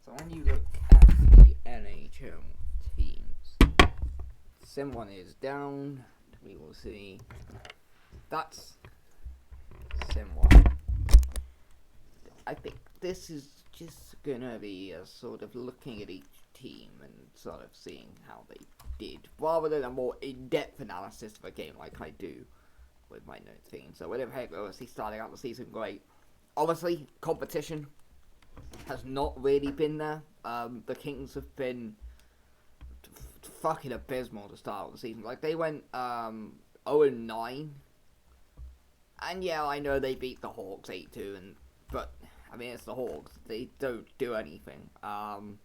So when you look at the NHL teams, Sim 1 is down. We will see. That's Sim 1. I think this is just going to be a sort of looking at each team and sort of seeing how they did, rather than a more in-depth analysis of a game like I do with my notes thing. So Winnipeg obviously starting out the season great. Obviously, competition has not really been there. The Kings have been fucking abysmal to start the season. Like, they went 0-9. And yeah, I know they beat the Hawks 8-2, but I mean, it's the Hawks. They don't do anything. And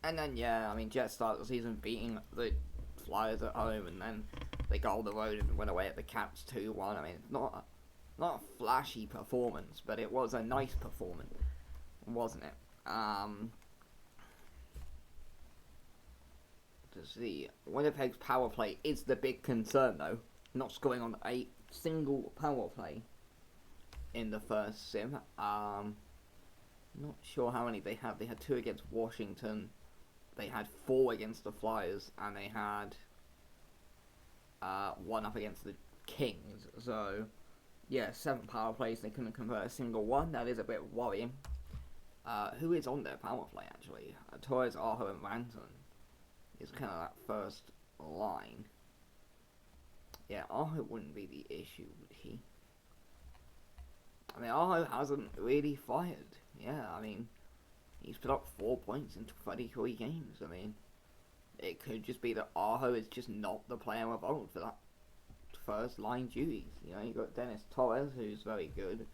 then yeah, I mean, Jets started the season beating the Flyers at home, and then they got on the road and went away at the Caps 2-1. I mean, it's not a flashy performance, but it was a nice performance, wasn't it? To see, Winnipeg's power play is the big concern, though. Not scoring on a single power play in the first sim. Not sure how many they had. They had 2 against Washington. They had 4 against the Flyers, and they had 1 up against the Kings. So yeah, 7 power plays. They couldn't convert a single one. That is a bit worrying. Who is on their power play actually? Torres, Aho, and Ranson is kind of that first line. Yeah, Aho wouldn't be the issue, would he? I mean, Aho hasn't really fired. Yeah, I mean, he's put up 4 points in 23 games. I mean, it could just be that Aho is just not the player of old for that first line duties. You know, you got Dennis Torres, who's very good,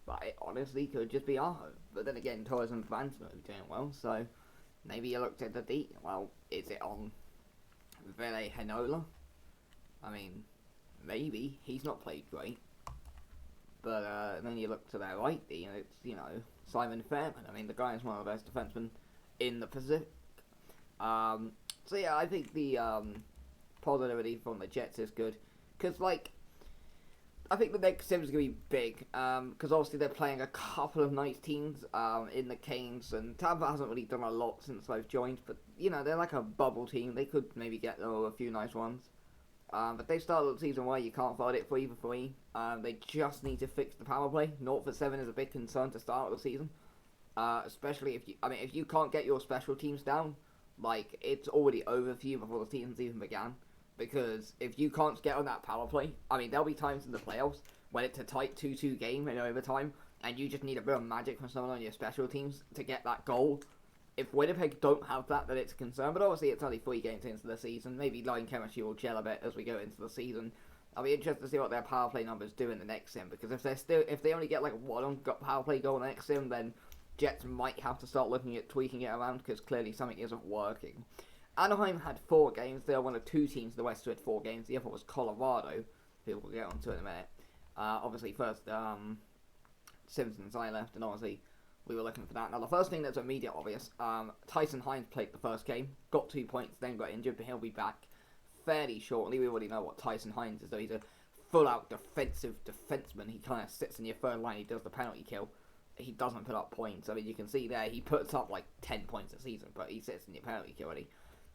but it honestly could just be Aho. But then again, Torres and Vanson are doing well, so maybe you looked at the D. Well, is it on Ville Heinola? I mean, maybe. He's not played great. But then you look to their right D, and it's, you know, Simon Fairman. I mean, the guy is one of the best defensemen in the Pacific. So yeah, I think the positivity from the Jets is good. Because, like, I think the next sim is going to be big. Because obviously they're playing a couple of nice teams in the Canes. And Tampa hasn't really done a lot since they've joined. But, you know, they're like a bubble team. They could maybe get a few nice ones. But they started the season where you can't fight it 3-for-3. They just need to fix the power play. 0-for-7 is a big concern to start the season. Especially if you can't get your special teams down, like, it's already over for you before the season's even began. Because if you can't get on that power play, I mean, there'll be times in the playoffs when it's a tight 2-2 game in overtime, and you just need a bit of magic from someone on your special teams to get that goal. If Winnipeg don't have that, then it's a concern. But obviously, it's only 3 games into the season. Maybe line chemistry will gel a bit as we go into the season. I'll be interested to see what their power play numbers do in the next sim. Because if they only get like 1 on power play goal in the next sim, then Jets might have to start looking at tweaking it around, because clearly something isn't working. Anaheim had 4 games. They are one of 2 teams in the West who had 4 games. The other was Colorado, who we'll get onto in a minute. Obviously, first Simpsons I left, and obviously we were looking for that. Now, the first thing that's immediate obvious, Tyson Hines played the first game, got 2 points, then got injured, but he'll be back fairly shortly. We already know what Tyson Hines is, though. He's a full-out defensive defenseman. He kind of sits in your third line. He does the penalty kill. He doesn't put up points. I mean, you can see there, he puts up like 10 points a season, but he sits in your penalty kill already.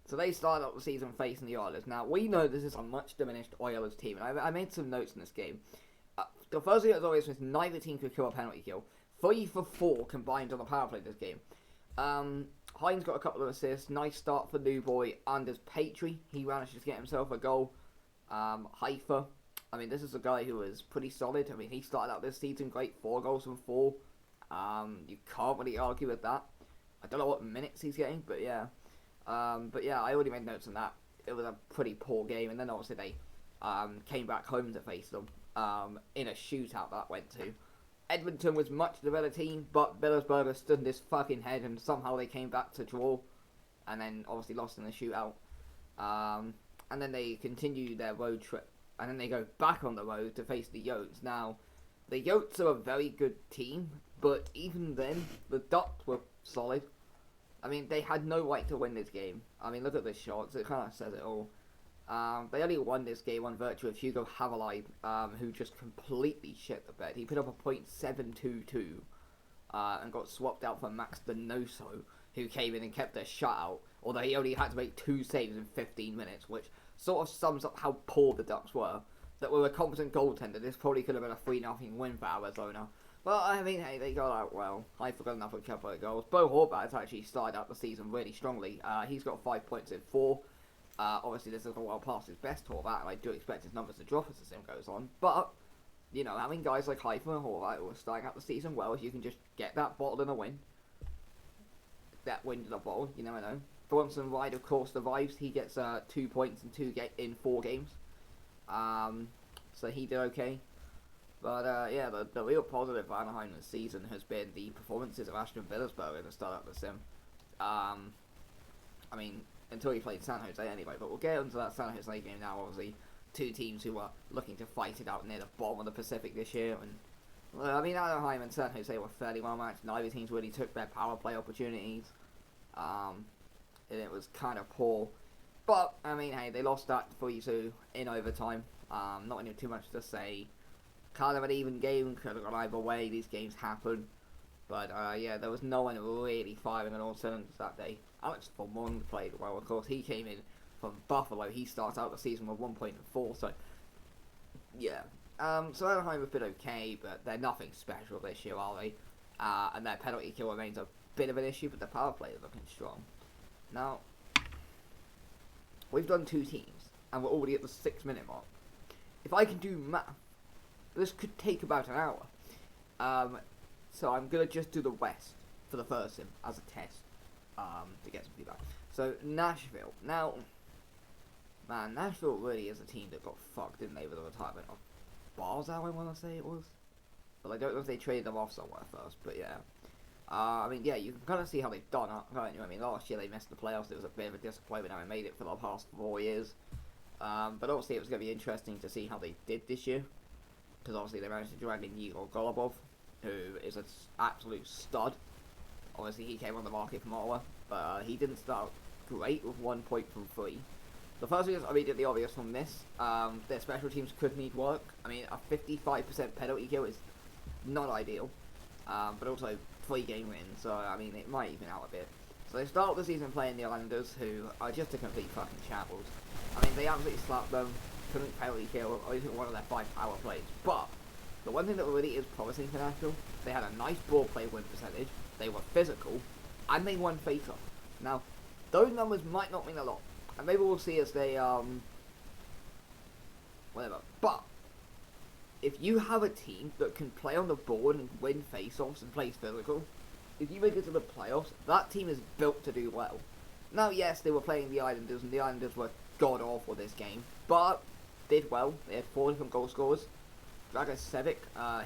So they started up the season facing the Oilers. Now, we know this is a much diminished Oilers team, and I made some notes in this game. The first thing that was always was neither team could kill a penalty kill. 3-for-4 combined on the power play this game. Hines got a couple of assists. Nice start for New Boy. Anders Petry, he managed to get himself a goal. Haifa, I mean, this is a guy who was pretty solid. I mean, he started out this season great, 4 goals from 4. You can't really argue with that. I don't know what minutes he's getting, but yeah. But yeah, I already made notes on that. It was a pretty poor game, and then obviously they came back home to face them in a shootout that went to. Edmonton was much the better team, but Billisberger stood in his fucking head, and somehow they came back to draw, and then obviously lost in the shootout. And then they continue their road trip, and then they go back on the road to face the Yotes. Now, the Yotes are a very good team, but even then, the Ducks were solid. I mean, they had no right to win this game. I mean, look at the shots. It kind of says it all. They only won this game on virtue of Hugo Havelai, who just completely shit the bed. He put up a .722 and got swapped out for Max Donoso, who came in and kept their shutout, although he only had to make 2 saves in 15 minutes, which sort of sums up how poor the Ducks were. That with a competent goaltender, this probably could have been a 3-0 win for Arizona. But, I mean, hey, they got out well. I forgot enough of a couple of goals. Bo Horvat's actually started out the season really strongly. He's got 5 points in 4. Obviously, this is well past his best Horvat, and I do expect his numbers to drop as the season goes on. But, you know, having guys like Haifa and Horvat who are starting out the season well, if you can just get that bottle in a win. That win to the bottle, you never know. Bronson Ride, of course, survives. He gets 2 points in 4 games. So he did okay. But, yeah, the real positive for Anaheim this season has been the performances of Ashton Villersberg in the start of the sim. I mean, until he played San Jose anyway, but we'll get into that San Jose game now, obviously. 2 teams who are looking to fight it out near the bottom of the Pacific this year. And, well, I mean, Anaheim and San Jose were fairly well matched. Neither teams really took their power play opportunities. And it was kind of poor. But, I mean, hey, they lost that 3-2 in overtime. Not really too much to say. Kind of an even game, could have gone either way, these games happen. But, yeah, there was no one really firing on all cylinders that day. Alex Formond played well, of course. He came in from Buffalo. He starts out the season with 1.4, so, yeah. So Anaheim have been okay, but they're nothing special this year, are they? And their penalty kill remains a bit of an issue, but the power play is looking strong. Now, we've done 2 teams, and we're already at the 6-minute mark. If I can do math, this could take about an hour. So I'm going to just do the West for the first sim as a test to get some feedback. So, Nashville. Now, man, Nashville really is a team that got fucked, didn't they, with the retirement of Barzal, I want to say it was. But I don't know if they traded them off somewhere first, but yeah. I mean, yeah, you can kind of see how they've done it, can't you? I mean, last year they missed the playoffs. It was a bit of a disappointment, and they made it for the past 4 years. But obviously it was going to be interesting to see how they did this year. Because obviously they managed to drag in Igor Golubov, who is an absolute stud. Obviously he came on the market from Ottawa, but he didn't start great with 1 point from 3. The first thing is immediately obvious from this. Their special teams could need work. I mean, a 55% penalty kill is not ideal. But also 3 game wins, so I mean it might even out a bit. So they start the season playing the Islanders, who are just a complete fucking shambles. I mean, they absolutely slapped them, couldn't penalty kill, or even one of their 5 power plays. But the one thing that really is promising for Nashville, they had a nice ball play win percentage, they were physical, and they won face-off. Now, those numbers might not mean a lot, and maybe we'll see as they, whatever. But if you have a team that can play on the board and win face-offs and plays physical, if you make it to the playoffs, that team is built to do well. Now, yes, they were playing the Islanders, and the Islanders were god-awful this game, but did well. They had 4 different goal scorers. Dragosevic,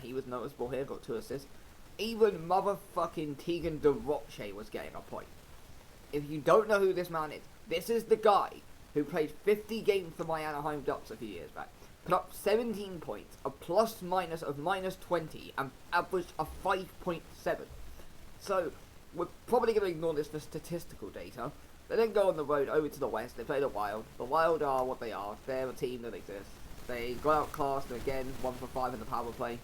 he was noticeable here, got 2 assists. Even motherfucking Tegan DeRoche was getting a point. If you don't know who this man is, this is the guy who played 50 games for my Anaheim Ducks a few years back. Put up 17 points, a plus-minus of -20, and averaged a 5.7. So, we're probably going to ignore this for statistical data. They then go on the road over to the West. They play the Wild. The Wild are what they are. They're a team that exists. They got outclassed again, 1 for 5 in the power play,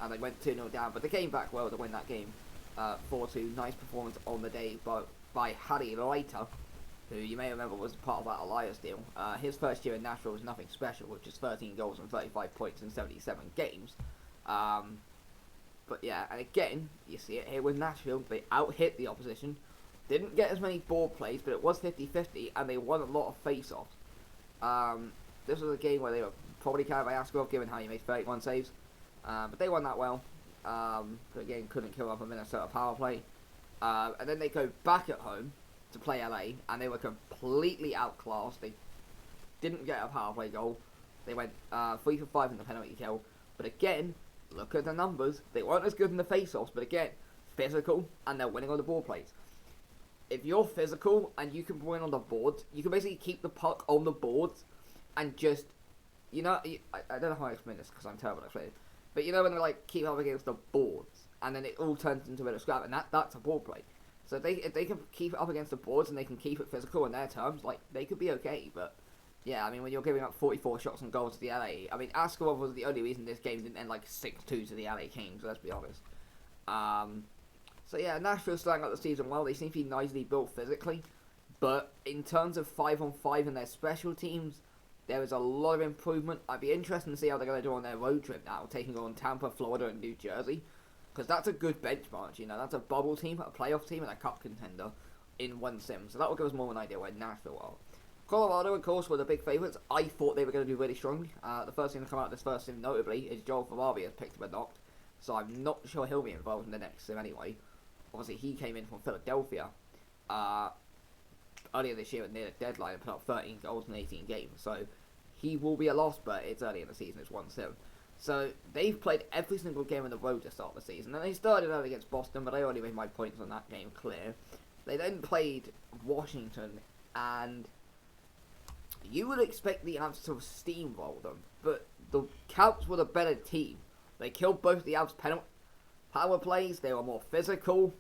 and they went 2-0 down. But they came back well to win that game, 4-2. Nice performance on the day by Harry Leiter, who you may remember was part of that Elias deal. His first year in Nashville was nothing special, with just 13 goals and 35 points in 77 games. But yeah, and again, you see it here with Nashville. They out-hit the opposition. Didn't get as many ball plays, but it was 50-50, and they won a lot of face-offs. This was a game where they were probably carried by Askarov, given how he made 31 saves. But they won that well. But again, couldn't kill off a Minnesota power play. And then they go back at home to play LA, and they were completely outclassed. They didn't get a power play goal. They went 3 for 5 in the penalty kill. But again, look at the numbers. They weren't as good in the face-offs, but again, physical, and they're winning on the ball plays. If you're physical and you can win on the boards, you can basically keep the puck on the boards and just, you know, I don't know how I explain this because I'm terrible at explaining, but you know when they like keep up against the boards and then it all turns into a bit of scrap, and that's a ball play. So if they can keep it up against the boards and they can keep it physical in their terms, like, they could be okay. But yeah, I mean, when you're giving up 44 shots and goals to the LA, I mean, Askarov was the only reason this game didn't end like 6-2 to the LA Kings, let's be honest. So yeah, Nashville's starting out the season well. They seem to be nicely built physically. But in terms of 5-on-5 and their special teams, there is a lot of improvement. I'd be interested to see how they're going to do on their road trip now, taking on Tampa, Florida, and New Jersey. Because that's a good benchmark, you know. That's a bubble team, a playoff team, and a cup contender in one sim. So that will give us more of an idea where Nashville are. Colorado, of course, were the big favourites. I thought they were going to do really strongly. The first thing to come out of this first sim, notably, is Joel Ferrari has picked up a knocked. So I'm not sure he'll be involved in the next sim anyway. Obviously, he came in from Philadelphia earlier this year near the deadline and put up 13 goals in 18 games. So he will be a loss, but it's early in the season. It's 1-7. So they've played every single game on the road to start the season. And they started out against Boston, but I already made my points on that game clear. They then played Washington, and you would expect the Avs to steamroll them, but the Caps were the better team. They killed both the Avs power plays. They were more physical,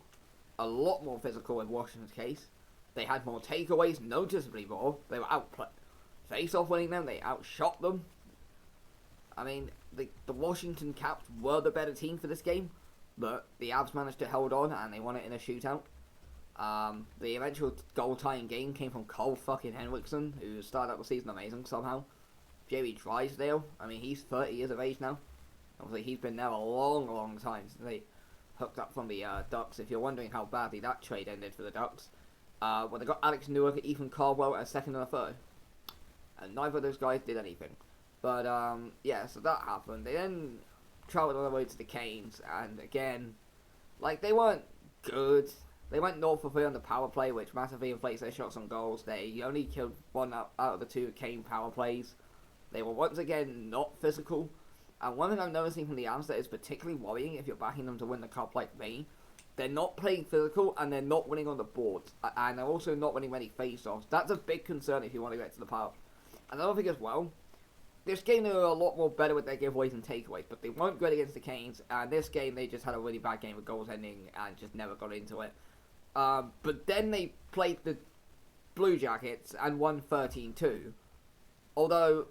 a lot more physical in Washington's case. They had more takeaways, noticeably more. They were outplayed. Face-off winning them, they outshot them. I mean, the Washington Caps were the better team for this game, but the Avs managed to hold on and they won it in a shootout. The eventual goal-tying game came from Cole fucking Henriksen, who started out the season amazing somehow. Jamie Drysdale, I mean, he's 30 years of age now. Obviously, he's been there a long, long time since they hooked up from the Ducks. If you're wondering how badly that trade ended for the Ducks, well, they got Alex Newhook, Ethan Caldwell, a second and a third. And neither of those guys did anything. But, yeah, so that happened. They then travelled on the way to the Canes, and again, like, they weren't good. They went 0 for 3 on the power play, which massively inflates their shots on goals. They only killed one out of the 2 Kane power plays. They were once again not physical. And one thing I'm noticing from the Avs that is particularly worrying if you're backing them to win the cup like me, they're not playing physical and they're not winning on the boards. And they're also not winning many face-offs. That's a big concern if you want to get to the power. Another thing as well, this game they were a lot more better with their giveaways and takeaways, but they weren't good against the Canes. And this game they just had a really bad game with goals ending and just never got into it. But then they played the Blue Jackets and won 13-2. Although,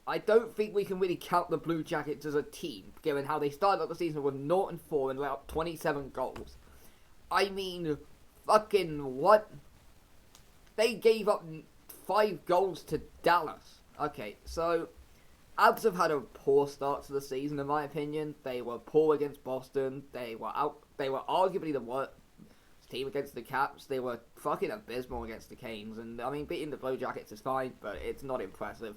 I don't think we can really count the Blue Jackets as a team, given how they started out the season with 0-4 and let up 27 goals. I mean, fucking what? They gave up 5 goals to Dallas. Okay, so, Avs have had a poor start to the season, in my opinion. They were poor against Boston. They were arguably the worst team against the Caps. They were fucking abysmal against the Canes, and I mean, beating the Blue Jackets is fine, but it's not impressive.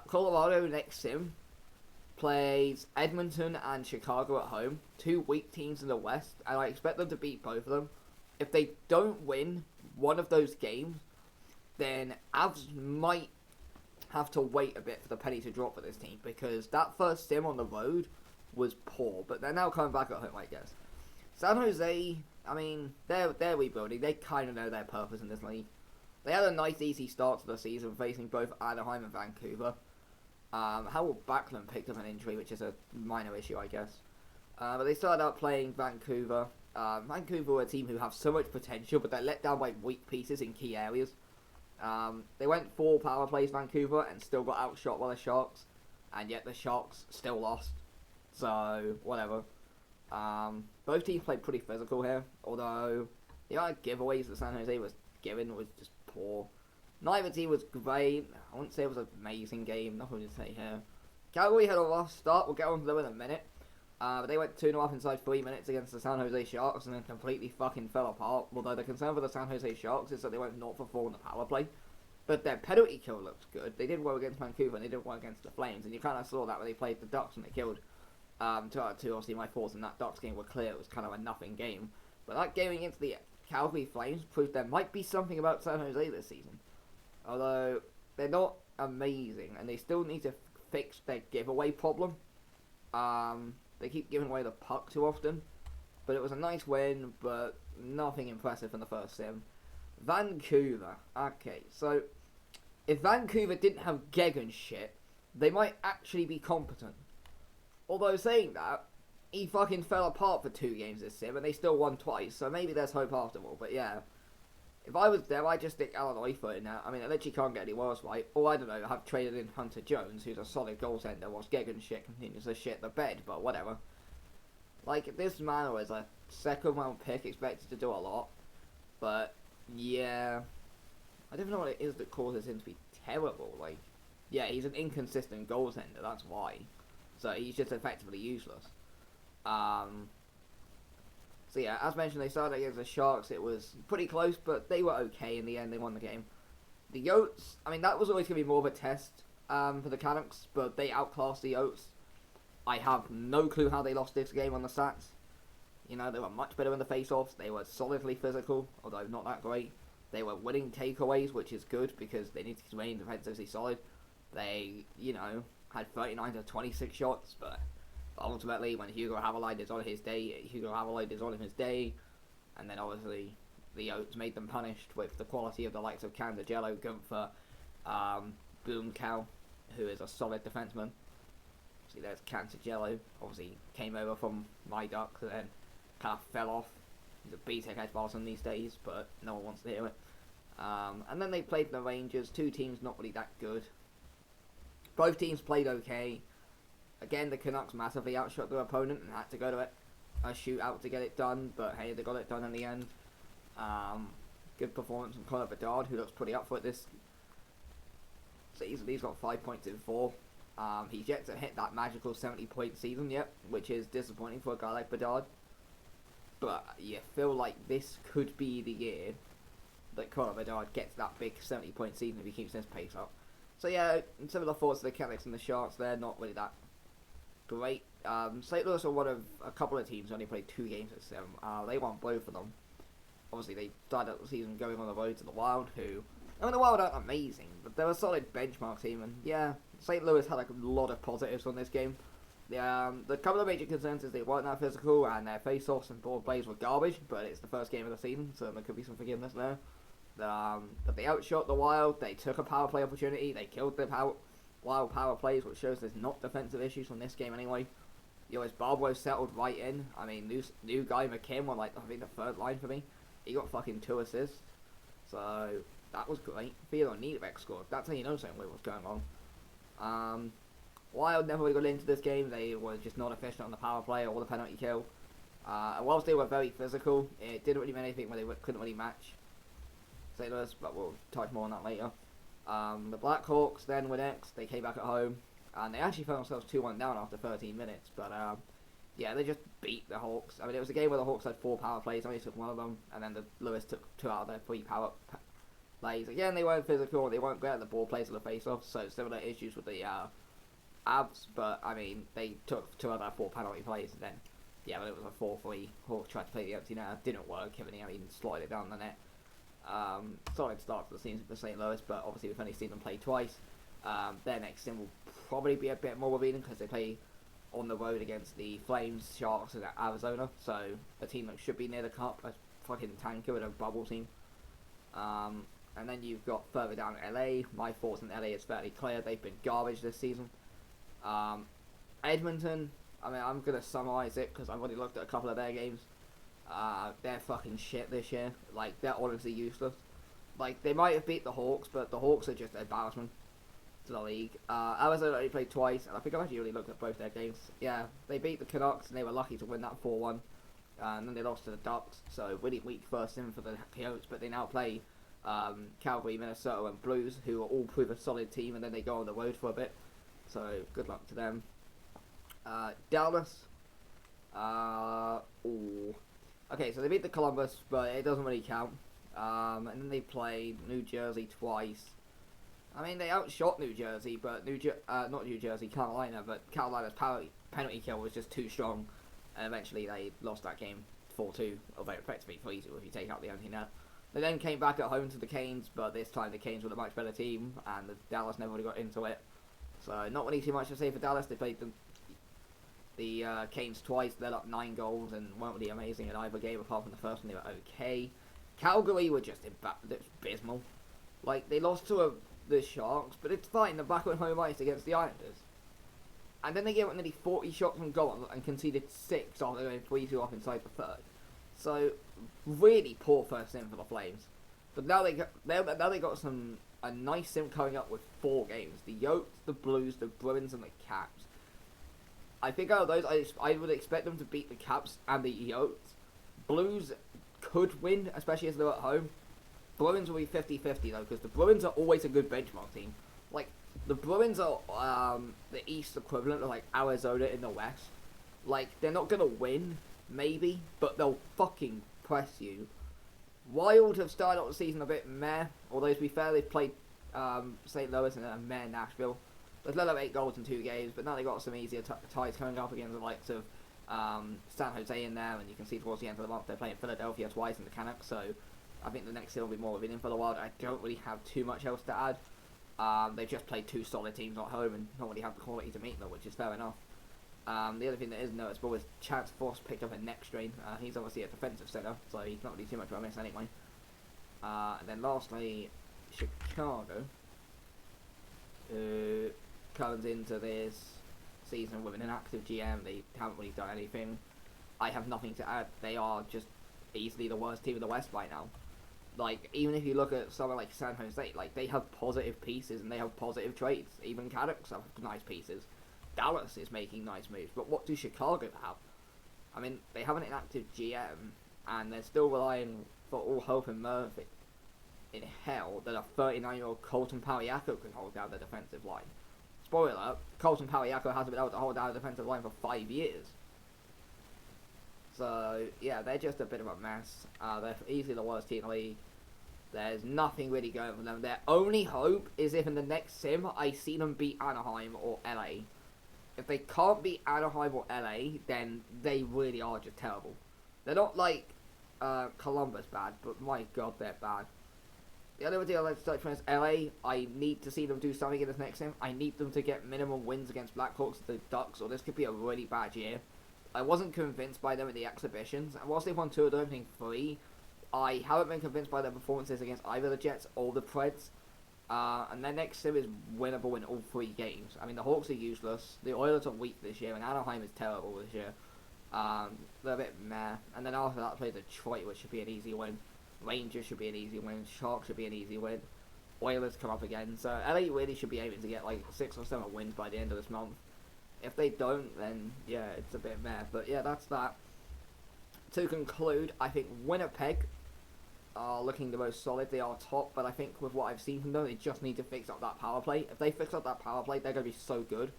Colorado next sim plays Edmonton and Chicago at home, 2 weak teams in the West, and I expect them to beat both of them. If they don't win one of those games, then Avs might have to wait a bit for the penny to drop for this team, because that first sim on the road was poor, but they're now coming back at home, I guess. San Jose, I mean, they're rebuilding. They kind of know their purpose in this league. They had a nice, easy start to the season, facing both Anaheim and Vancouver. Howell Backlund picked up an injury, which is a minor issue, I guess. But they started out playing Vancouver. Vancouver were a team who have so much potential, but they're let down by weak pieces in key areas. They went 4 power plays, Vancouver, and still got outshot by the Sharks. And yet the Sharks still lost. So, whatever. Both teams played pretty physical here, although the amount of giveaways that San Jose was given was just poor. Neither team was great. I wouldn't say it was an amazing game, nothing to say here. Calgary had a rough start, we'll get on to them in a minute. But they went 2-0 inside 3 minutes against the San Jose Sharks and then completely fucking fell apart. Although the concern for the San Jose Sharks is that they went 0 for 4 on the power play. But their penalty kill looks good. They did well against Vancouver and they did well against the Flames, and you kind of saw that when they played the Ducks and they killed 2 out of 2. Obviously my thoughts on that Ducks game were clear. It was kind of a nothing game. But that game against the Calgary Flames proved there might be something about San Jose this season. Although they're not amazing and they still need to fix their giveaway problem. They keep giving away the puck too often. But it was a nice win, but nothing impressive in the first sim. Vancouver. Okay, so if Vancouver didn't have Geg shit, they might actually be competent. Although saying that, he fucking fell apart for 2 games this sim, and they still won twice, so maybe there's hope after all. But yeah, if I was there, I'd just stick Alan Oyfer in now. I mean, it literally can't get any worse, right? Or I don't know, have traded in Hunter Jones, who's a solid goaltender, whilst Gegan shit continues to shit the bed, but whatever. Like, this man was a second round pick, expected to do a lot, but yeah, I don't know what it is that causes him to be terrible. Like, yeah, he's an inconsistent goaltender, that's why. So he's just effectively useless. Um, so yeah, as mentioned, they started against the Sharks. It was pretty close, but they were okay in the end. They won the game. The Yotes, I mean, that was always going to be more of a test for the Canucks, but they outclassed the Yotes. I have no clue how they lost this game on the stats. You know, they were much better in the face-offs. They were solidly physical, although not that great. They were winning takeaways, which is good because they need to remain defensively solid. They, you know, had 39 to 26 shots, but ultimately, when Hugo Havelide is on his day, and then obviously the Oats made them punished with the quality of the likes of Candagello, Gunther, Boomcow, who is a solid defenseman. See, there's Cantagello, obviously came over from my Ducks and then kind of fell off. He's a BTEC head Barton these days, but no one wants to hear it. And then they played the Rangers, two teams not really that good. Both teams played okay. Again, the Canucks massively outshot their opponent and had to go to a shootout to get it done, but hey, they got it done in the end. Good performance from Connor Bedard, who looks pretty up for it this season. He's got 5 points in 4. He's yet to hit that magical 70-point season yet, which is disappointing for a guy like Bedard. But you feel like this could be the year that Connor Bedard gets that big 70-point season if he keeps this pace up. So yeah, similar thoughts to the Canucks and the Sharks, they're not really that great. St. Louis are one of a couple of teams who only played 2 games at 7. They won both of them. Obviously, they started the season going on the road to the Wild, who... I mean, the Wild aren't amazing, but they're a solid benchmark team, and yeah, St. Louis had like a lot of positives on this game. The couple of major concerns is they weren't that physical, and their face-offs and ball plays were garbage, but it's the first game of the season, so there could be some forgiveness there. But they outshot the Wild, they took a power play opportunity, they killed the Wild power plays, which shows there's not defensive issues from this game anyway. Yoris Barbaro settled right in. I mean, new guy McKim on like, I think the 3rd line for me. He got fucking 2 assists. So, that was great. Theodore Niederbeck scored. That's how you know something was going on. Wild never really got into this game. They were just not efficient on the power play or the penalty kill. And whilst they were very physical, it didn't really mean anything when they couldn't really match St. Louis, but we'll touch more on that later. The Blackhawks then were next. They came back at home, and they actually found themselves 2-1 down after 13 minutes. But yeah, they just beat the Hawks. I mean, it was a game where the Hawks had 4 power plays, only took 1 of them, and then the Lewis took 2 out of their 3 power plays. Again, they weren't physical, they weren't great at the ball plays or the face-offs, so similar issues with the Abs, but I mean, they took 2 out of their 4 penalty plays, and then, yeah, but it was a 4-3. Hawks tried to play the empty net, it didn't work, Kevin even slotted it down the net. Solid start to the season for St. Louis, but obviously we've only seen them play twice. Their next game will probably be a bit more revealing because they play on the road against the Flames, Sharks, and Arizona, so a team that should be near the cup, a fucking tanker with a bubble team. And then you've got further down LA. My thoughts on LA is fairly clear. They've been garbage this season. Edmonton, I mean, I'm going to summarise it because I've already looked at a couple of their games. They're fucking shit this year. Like, they're honestly useless. Like, they might have beat the Hawks, but the Hawks are just an embarrassment to the league. Arizona only played twice, and I think I've actually really looked at both their games. Yeah, they beat the Canucks, and they were lucky to win that 4-1. And then they lost to the Ducks, so really weak first in for the Coyotes, but they now play Calgary, Minnesota, and Blues, who are all prove a solid team, and then they go on the road for a bit. So, good luck to them. Dallas. Okay, so they beat the Columbus, but it doesn't really count. And then they played New Jersey twice. I mean, they outshot New Jersey, but not New Jersey, Carolina, but Carolina's penalty kill was just too strong, and eventually they lost that game 4-2, although effectively 3-2 if you take out the empty net. They then came back at home to the Canes, but this time the Canes were a much better team, and the Dallas never really got into it. So, not really too much to say for Dallas. They played the Canes twice, they're up 9 goals, and weren't really amazing in either game, apart from the first one, they were okay. Calgary were just abysmal. Like, they lost to the Sharks, but it's fine, they're back on home ice against the Islanders. And then they gave up nearly 40 shots on goal and conceded 6 after going 3-2 off inside the third. So, really poor first sim for the Flames. But now they got a nice sim coming up with 4 games. The Yotes, the Blues, the Bruins, and the Caps. I think out of those, I would expect them to beat the Caps and the Yotes. Blues could win, especially as they're at home. Bruins will be 50-50 though, because the Bruins are always a good benchmark team. Like, the Bruins are the East equivalent of like Arizona in the West. Like, they're not gonna win, maybe, but they'll fucking press you. Wild have started out the season a bit meh, although to be fair, they've played St. Louis and meh Nashville. They've let up 8 goals in 2 games, but now they've got some easier ties coming up against the likes of San Jose in there, and you can see towards the end of the month they're playing Philadelphia twice in the Canucks, so I think the next year will be more of an in for the Wild. I don't really have too much else to add. They've just played 2 solid teams at home and not really have the quality to meet them, which is fair enough. The other thing that is noticeable is Chance Force picked up a neck strain. He's obviously a defensive centre, so he's not really too much of a miss anyway. And then lastly, Chicago, who comes into this season with an inactive GM. They haven't really done anything. I have nothing to add. They are just easily the worst team in the West right now. Like, even if you look at someone like San Jose, like, they have positive pieces and they have positive trades. Even Canucks have nice pieces. Dallas is making nice moves, but what do Chicago have? I mean, they have an inactive GM, and they're still relying for all hope and Murphy in hell that a 39-year-old Colton Parayako can hold down the defensive line. Spoiler alert, Colton Parayako hasn't been able to hold down the defensive line for 5 years. So, yeah, they're just a bit of a mess. They're easily the worst team in the league. There's nothing really going for them. Their only hope is if in the next sim I see them beat Anaheim or LA. If they can't beat Anaheim or LA, then they really are just terrible. They're not like Columbus bad, but my god, they're bad. The other deal I'd like to touch on is LA. I need to see them do something in this next sim. I need them to get minimum wins against Blackhawks and the Ducks, or this could be a really bad year. I wasn't convinced by them in the exhibitions, and whilst they've won 2 of them, I think 3, I haven't been convinced by their performances against either the Jets or the Preds. And their next sim is winnable in all 3 games. I mean, the Hawks are useless, the Oilers are weak this year, and Anaheim is terrible this year. They're a bit meh. And then after that, play Detroit, which should be an easy win. Rangers should be an easy win. Sharks should be an easy win. Oilers come up again. So LA really should be aiming to get like 6 or 7 wins by the end of this month. If they don't, then yeah, it's a bit meh. But yeah, that's that. To conclude, I think Winnipeg are looking the most solid. They are top, but I think with what I've seen from them, they just need to fix up that power play. If they fix up that power play, they're going to be so good.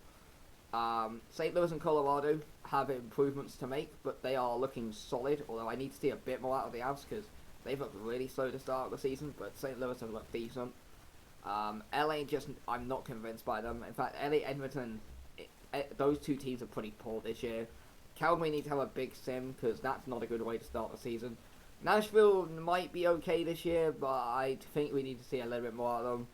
St. Louis and Colorado have improvements to make, but they are looking solid, although I need to see a bit more out of the Avs, because they've looked really slow to start the season, but St. Louis have looked decent. LA, I'm not convinced by them. In fact, LA, Edmonton, those 2 teams are pretty poor this year. Calgary needs to have a big sim, because that's not a good way to start the season. Nashville might be okay this year, but I think we need to see a little bit more out of them.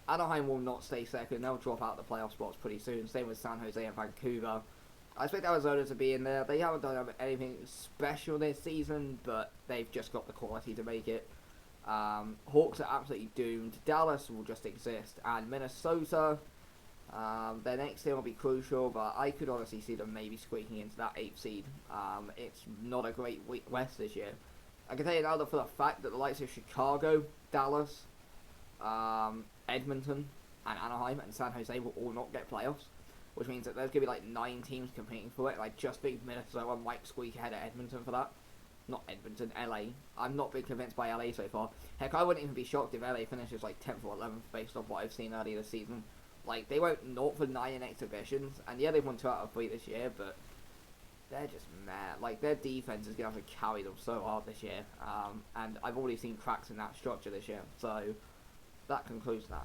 Anaheim will not stay second. They'll drop out of the playoff spots pretty soon. Same with San Jose and Vancouver. I expect Arizona to be in there. They haven't done anything special this season, but they've just got the quality to make it. Hawks are absolutely doomed. Dallas will just exist. And Minnesota, their next team will be crucial, but I could honestly see them maybe squeaking into that 8th seed. It's not a great West this year. I can tell you now that for the fact that the likes of Chicago, Dallas, Edmonton, and Anaheim and San Jose will all not get playoffs, which means that there's going to be like 9 teams competing for it. I just think Minnesota might squeak ahead of Edmonton for that. Not Edmonton, LA. I'm not been convinced by LA so far. Heck, I wouldn't even be shocked if LA finishes like 10th or 11th based off what I've seen earlier this season. Like, they went 0 for 9 in exhibitions, and yeah, they've won 2 out of 3 this year, but they're just mad. Like, their defense is going to have to carry them so hard this year, and I've already seen cracks in that structure this year, so that concludes that.